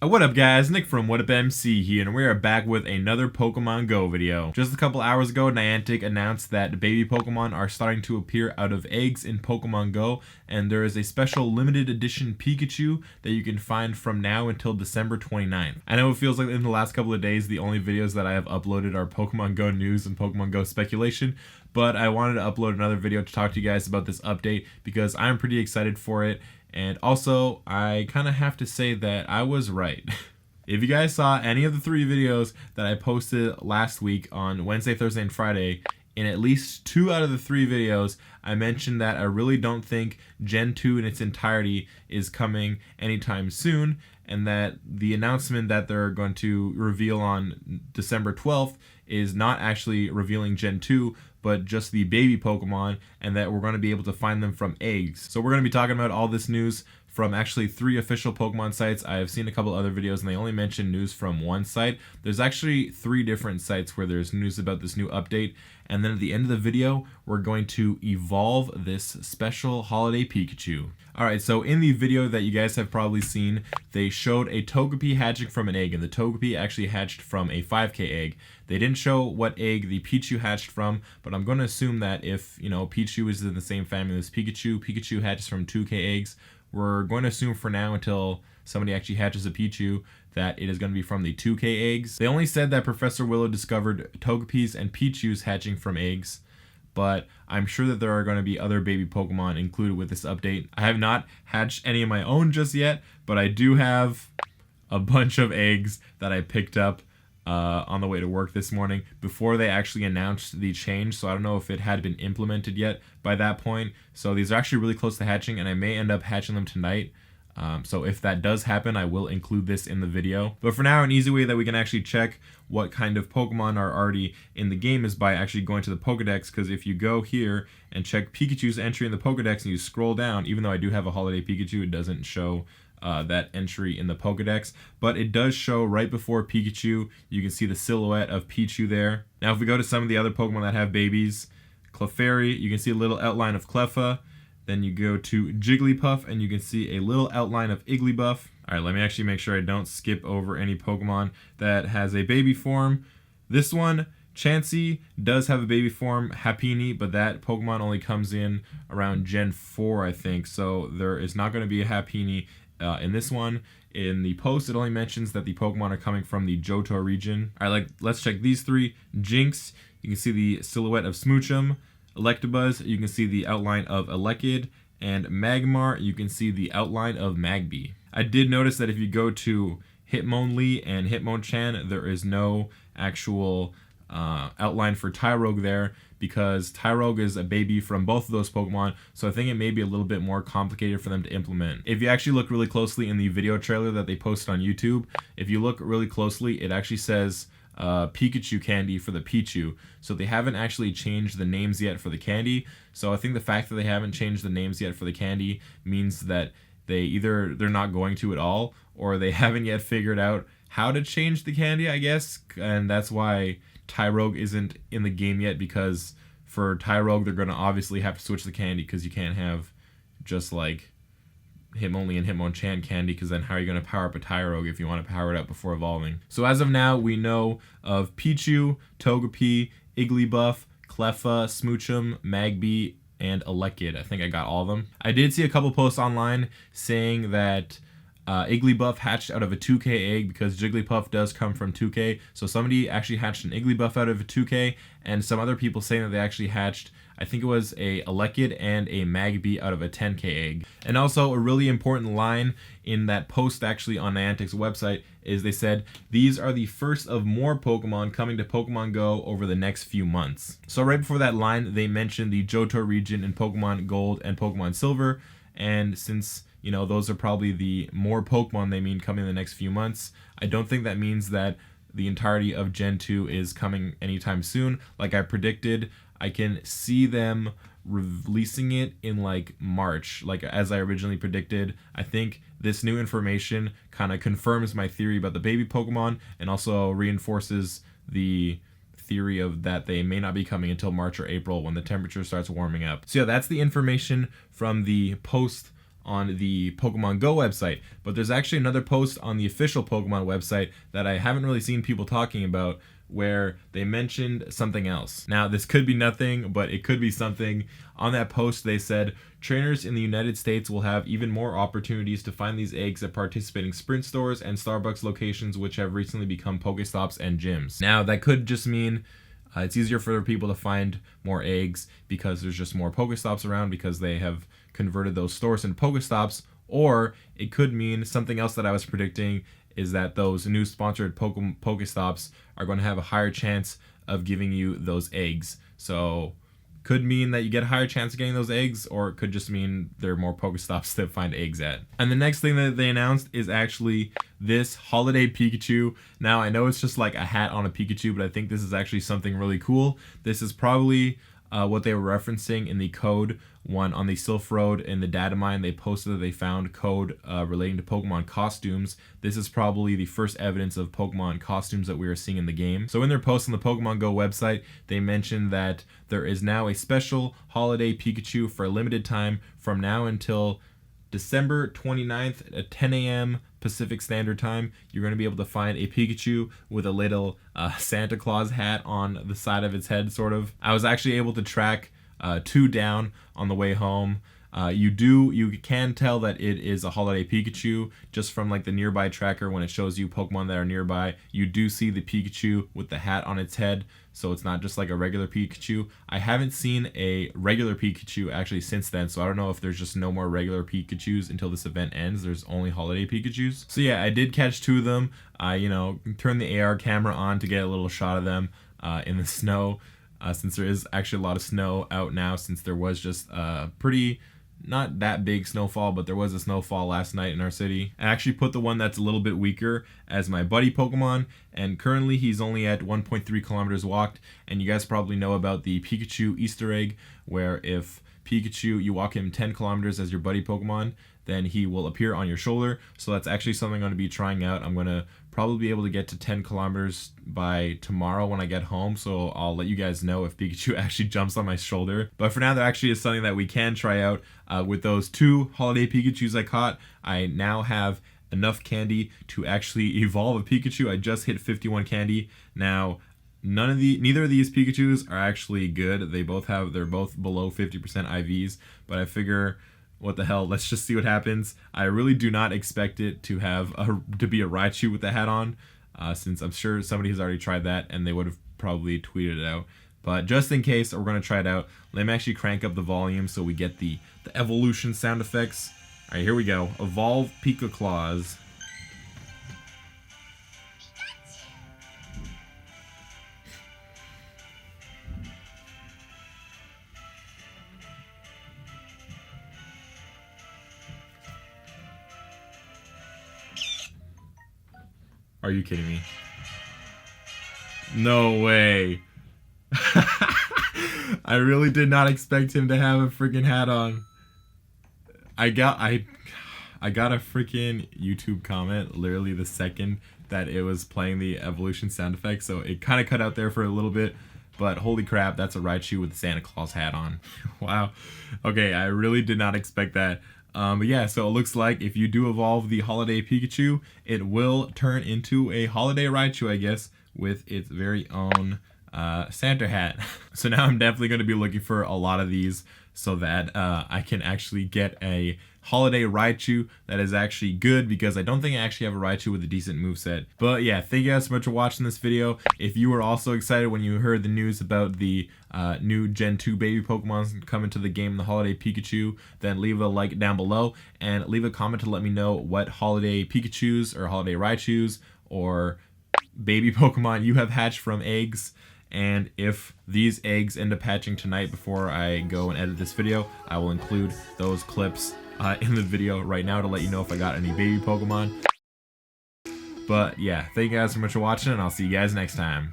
What up guys, Nick from What Up MC here, and we are back with another Pokemon Go video. Just a couple hours ago, Niantic announced that baby Pokemon are starting to appear out of eggs in Pokemon Go, and there is a special limited edition Pikachu that you can find from now until December 29th. I know it feels like in the last couple of days, the only videos that I have uploaded are Pokemon Go news and Pokemon Go speculation, but I wanted to upload another video to talk to you guys about this update because I'm pretty excited for it. And also, I kind of have to say that I was right. If you guys saw any of the 3 videos that I posted last week on Wednesday, Thursday, and Friday, in at least 2 out of the 3 videos, I mentioned that I really don't think Gen 2 in its entirety is coming anytime soon, and that the announcement that they're going to reveal on December 12th is not actually revealing Gen 2, but just the baby Pokemon, and that we're going to be able to find them from eggs. So we're going to be talking about all this news from actually 3 official Pokemon sites. I have seen a couple other videos and they only mention news from one site. There's actually 3 different sites where there's news about this new update. And then at the end of the video, we're going to evolve this special Holiday Pikachu. Alright, so in the video that you guys have probably seen, they showed a Togepi hatching from an egg, and the Togepi actually hatched from a 5K egg. They didn't show what egg the Pichu hatched from, but I'm going to assume that if, Pichu is in the same family as Pikachu, Pikachu hatches from 2K eggs. We're going to assume for now, until somebody actually hatches a Pichu, that it is going to be from the 2K eggs. They only said that Professor Willow discovered Togepis and Pichus hatching from eggs, but I'm sure that there are going to be other baby Pokemon included with this update. I have not hatched any of my own just yet, but I do have a bunch of eggs that I picked up on the way to work this morning before they actually announced the change, so I don't know if it had been implemented yet by that point. So these are actually really close to hatching, and I may end up hatching them tonight. So if that does happen, I will include this in the video. But for now, an easy way that we can actually check what kind of Pokemon are already in the game is by actually going to the Pokedex, because if you go here and check Pikachu's entry in the Pokedex and you scroll down, even though I do have a Holiday Pikachu, it doesn't show that entry in the Pokedex, but it does show right before Pikachu. You can see the silhouette of Pichu there. Now if we go to some of the other Pokemon that have babies, Clefairy, you can see a little outline of Cleffa. Then you go to Jigglypuff and you can see a little outline of Igglybuff. Alright, let me actually make sure I don't skip over any Pokemon that has a baby form. This one, Chansey, does have a baby form, Happiny, but that Pokemon only comes in around Gen 4, I think, so there is not going to be a Happiny in this one. In the post, it only mentions that the Pokemon are coming from the Johto region. Alright, let's check these 3. Jinx, you can see the silhouette of Smoochum. Electabuzz, you can see the outline of Elekid. And Magmar, you can see the outline of Magby. I did notice that if you go to Hitmonlee and Hitmonchan, there is no actual outline for Tyrogue there, because Tyrogue is a baby from both of those Pokemon, so I think it may be a little bit more complicated for them to implement. If you actually look really closely in the video trailer that they posted on YouTube, if you look really closely, it actually says Pikachu candy for the Pichu, so they haven't actually changed the names yet for the candy. So I think the fact that they haven't changed the names yet for the candy means that they're not going to at all, or they haven't yet figured out how to change the candy, I guess, and that's why Tyrogue isn't in the game yet, because for Tyrogue they're going to obviously have to switch the candy, because you can't have just like Hitmonlee and Hitmonchan candy, because then how are you going to power up a Tyrogue if you want to power it up before evolving? So as of now, we know of Pichu, Togepi, Igglybuff, Cleffa, Smoochum, Magby, and Elekid. I think I got all of them. I did see a couple posts online saying that Igglybuff hatched out of a 2K egg, because Jigglypuff does come from 2K. So somebody actually hatched an Igglybuff out of a 2K, and some other people saying that they actually hatched, I think it was a Elekid and a Magby out of a 10K egg. And also a really important line in that post actually on Niantic's website is they said, these are the first of more Pokemon coming to Pokemon Go over the next few months. So right before that line, they mentioned the Johto region in Pokemon Gold and Pokemon Silver, and since those are probably the more Pokemon they mean coming in the next few months, I don't think that means that the entirety of Gen 2 is coming anytime soon. Like I predicted, I can see them releasing it in like March, like as I originally predicted. I think this new information kind of confirms my theory about the baby Pokemon, and also reinforces the theory of that they may not be coming until March or April when the temperature starts warming up. So yeah, that's the information from the post on the Pokemon Go website, but there's actually another post on the official Pokemon website that I haven't really seen people talking about, where they mentioned something else. Now, this could be nothing, but it could be something. On that post, they said, trainers in the United States will have even more opportunities to find these eggs at participating Sprint stores and Starbucks locations, which have recently become Pokestops and gyms. Now, that could just mean it's easier for people to find more eggs because there's just more Pokestops around because they have converted those stores into Pokestops, or it could mean something else that I was predicting, is that those new sponsored Pokestops are going to have a higher chance of giving you those eggs. So could mean that you get a higher chance of getting those eggs, or it could just mean there are more Pokestops to find eggs at. And the next thing that they announced is actually this Holiday Pikachu. Now, I know it's just like a hat on a Pikachu, but I think this is actually something really cool. This is probably what they were referencing in the code one on the Sylph Road in the data mine. They posted that they found code relating to Pokemon costumes. This is probably the first evidence of Pokemon costumes that we are seeing in the game. So in their post on the Pokemon Go website, they mentioned that there is now a special Holiday Pikachu for a limited time from now until December 29th at 10 a.m. Pacific Standard Time. You're going to be able to find a Pikachu with a little Santa Claus hat on the side of its head, sort of. I was actually able to track 2 down on the way home. You can tell that it is a Holiday Pikachu just from like the nearby tracker. When it shows you Pokemon that are nearby, you do see the Pikachu with the hat on its head, so it's not just like a regular Pikachu. I haven't seen a regular Pikachu actually since then, so I don't know if there's just no more regular Pikachus until this event ends. There's only Holiday Pikachus. So yeah, I did catch 2 of them. I turned the AR camera on to get a little shot of them in the snow, since there is actually a lot of snow out now, since there was just pretty not that big snowfall, but there was a snowfall last night in our city. I actually put the one that's a little bit weaker as my buddy Pokemon, and currently he's only at 1.3 kilometers walked. And you guys probably know about the Pikachu Easter egg, where if Pikachu, you walk him 10 kilometers as your buddy Pokemon, then he will appear on your shoulder. So that's actually something I'm going to be trying out. I'm going to probably be able to get to 10 kilometers by tomorrow when I get home, so I'll let you guys know if Pikachu actually jumps on my shoulder. But for now, there actually is something that we can try out. With those 2 Holiday Pikachus I caught, I now have enough candy to actually evolve a Pikachu. I just hit 51 candy. Now, neither of these Pikachus are actually good. They're both below 50% IVs, but I figure, what the hell, let's just see what happens. I really do not expect it to be a Raichu with the hat on, since I'm sure somebody has already tried that and they would have probably tweeted it out. But just in case, we're going to try it out. Let me actually crank up the volume so we get the evolution sound effects. All right, here we go. Evolve Pikaclaws. Are you kidding me? No way. I really did not expect him to have a freaking hat on. I got a freaking YouTube comment literally the second that it was playing the evolution sound effect, so it kind of cut out there for a little bit, but holy crap, that's a Raichu with the Santa Claus hat on. Wow. Okay, I really did not expect that. But yeah, so it looks like if you do evolve the Holiday Pikachu, it will turn into a Holiday Raichu, I guess, with its very own Santa hat. So now I'm definitely going to be looking for a lot of these so that I can actually get a Holiday Raichu that is actually good, because I don't think I actually have a Raichu with a decent moveset. But yeah, thank you guys so much for watching this video. If you were also excited when you heard the news about the new Gen 2 baby Pokemon coming to the game, the Holiday Pikachu, then leave a like down below and leave a comment to let me know what Holiday Pikachus or Holiday Raichus or baby Pokemon you have hatched from eggs. And if these eggs end up hatching tonight before I go and edit this video, I will include those clips in the video right now to let you know if I got any baby Pokemon. But yeah, thank you guys so much for watching, and I'll see you guys next time.